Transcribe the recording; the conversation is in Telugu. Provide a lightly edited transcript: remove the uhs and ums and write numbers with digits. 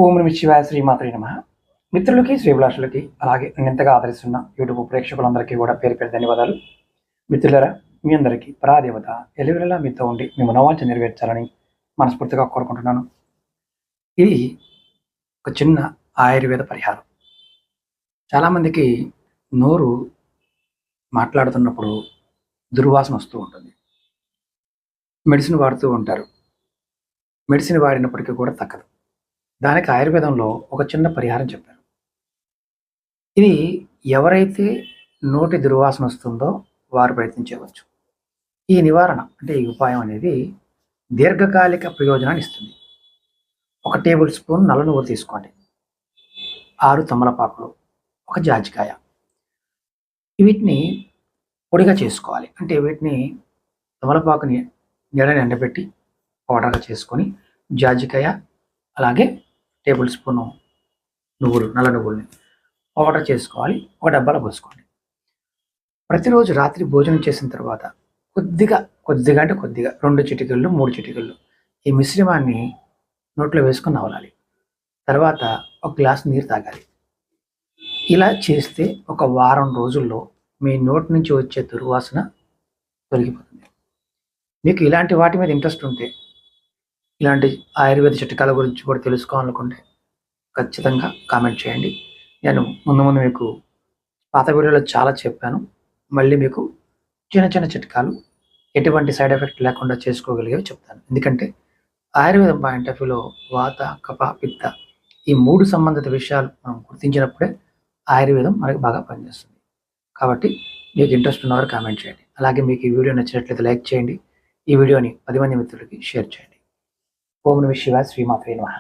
ఓం నమ శివాయ శ్రీమాత్రే నమః. మిత్రులకి శ్రీభిలాషులకి అలాగే నన్ను ఆదరిస్తున్న యూట్యూబ్ ప్రేక్షకులందరికీ కూడా పేరు పేరు ధన్యవాదాలు. మిత్రులారా, మీ అందరికీ పరాదేవత ఎలువెల్లా మీతో ఉండి మీ మనోవాంఛ నెరవేర్చాలని మనస్ఫూర్తిగా కోరుకుంటున్నాను. ఇది ఒక చిన్న ఆయుర్వేద పరిహారం. చాలామందికి నోరు మాట్లాడుతున్నప్పుడు దుర్వాసన వస్తూ ఉంటుంది. మెడిసిన్ వాడుతూ ఉంటారు. మెడిసిన్ వాడినప్పటికీ కూడా తగ్గదు. దానికి ఆయుర్వేదంలో ఒక చిన్న పరిహారం చెప్పారు. ఇది ఎవరైతే నోటి దుర్వాసన వస్తుందో వారు ప్రయత్నించవచ్చు. ఈ నివారణ అంటే ఈ ఉపాయం అనేది దీర్ఘకాలిక ప్రయోజనాన్ని ఇస్తుంది. 1 టేబుల్ స్పూన్ నల్ల నువ్వులు తీసుకోండి, 6 తమలపాకులు, 1 జాజికాయ. వీటిని పొడిగా చేసుకోవాలి. అంటే వీటిని తమలపాకుని నీడని ఎండబెట్టి పౌడర్గా చేసుకొని, జాజికాయ అలాగే టేబుల్ స్పూను నువ్వులు, నల్ల నువ్వుల్ని పౌడర్ చేసుకోవాలి. ఒక డబ్బాలో పోసుకోండి. ప్రతిరోజు రాత్రి భోజనం చేసిన తర్వాత కొద్దిగా అంటే కొద్దిగా 2 చిటికెళ్ళు 3 చిటికెళ్ళు ఈ మిశ్రమాన్ని నోట్లో వేసుకొని నవలాలి. తర్వాత ఒక గ్లాస్ నీరు తాగాలి. ఇలా చేస్తే ఒక వారం రోజుల్లో మీ నోటి నుంచి వచ్చే దుర్వాసన తొలగిపోతుంది. మీకు ఇలాంటి వాటి మీద ఇంట్రెస్ట్ ఉంటే, ఇలాంటి ఆయుర్వేద చిట్కాల గురించి కూడా తెలుసుకోవాలనుకుంటే ఖచ్చితంగా కామెంట్ చేయండి. నేను ముందు మీకు పాత వీడియోలో చాలా చెప్పాను. మళ్ళీ మీకు చిన్న చిట్కాలు ఎటువంటి సైడ్ ఎఫెక్ట్ లేకుండా చేసుకోగలిగేవి చెప్తాను. ఎందుకంటే ఆయుర్వేదం పాయింట్ ఆఫ్ వ్యూలో వాత, కఫ, పిత్త ఈ 3 సంబంధిత విషయాలు మనం గుర్తించినప్పుడే ఆయుర్వేదం మనకి బాగా పనిచేస్తుంది. కాబట్టి మీకు ఇంట్రెస్ట్ ఉన్నవారు కామెంట్ చేయండి. అలాగే మీకు ఈ వీడియో నచ్చినట్లయితే లైక్ చేయండి. ఈ వీడియోని 10 మంది మిత్రులకి షేర్ చేయండి. ఓం నమః శివాయ శ్రీమాత్రే నమః.